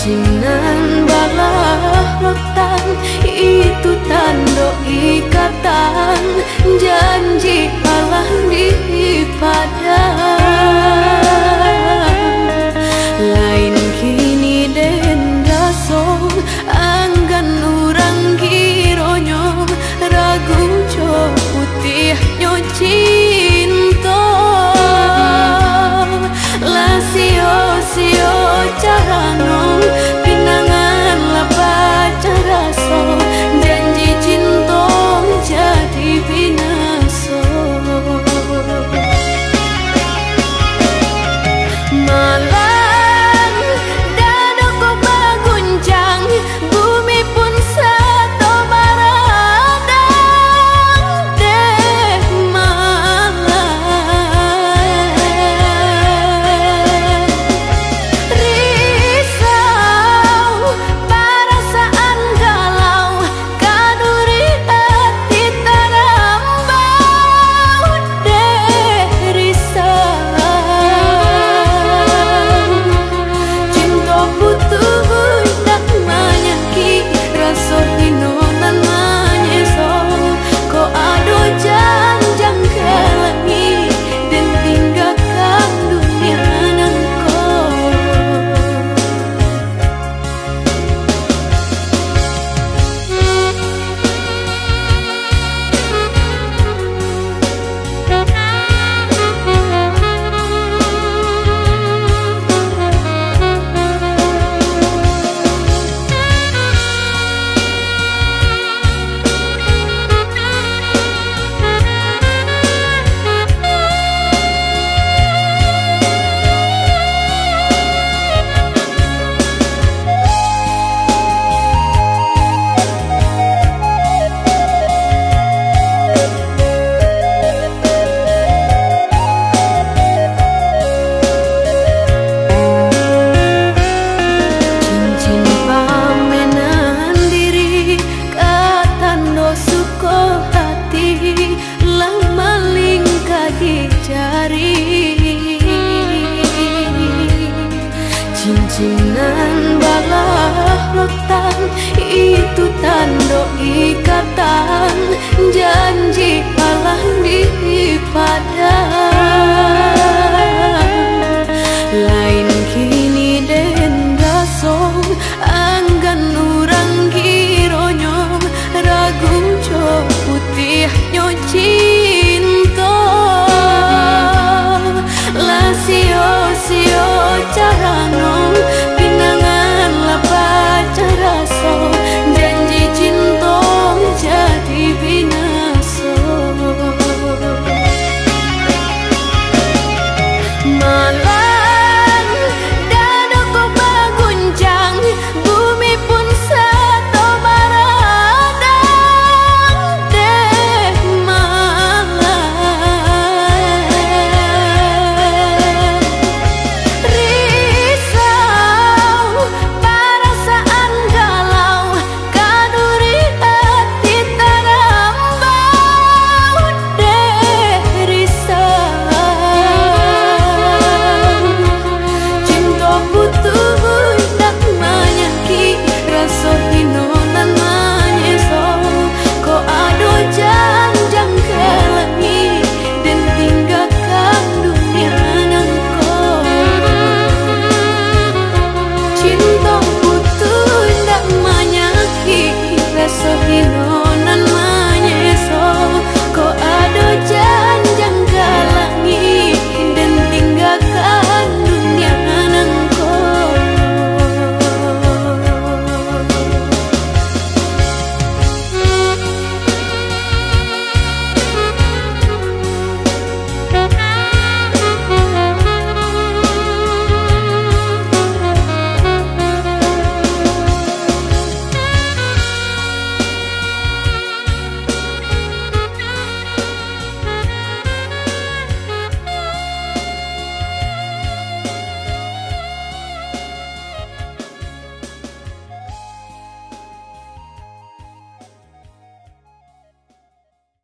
Cincinnan balah rotan itu tanda ikatan, janji Allah di padang. Lain kini den raso anggan urang gironyo ragu jo putih nyo cinta. La sio carano pinangan lapa caraso janji cinta jadi binaso. Malang dadoko baguncang bumi pun sato baradang deh malang. Risau perasaan galau kaduri hati terambau deh risau. Cinta butuh tak menyaki rasa hinonan menyeso ko ado janjang kelangi dan tinggalkan dunia nangko. Cincin pamenan diri katando suko hati lama lingkahi jari. Cincinnan balah rotan itu tanda ikatan, janji Allah di padang.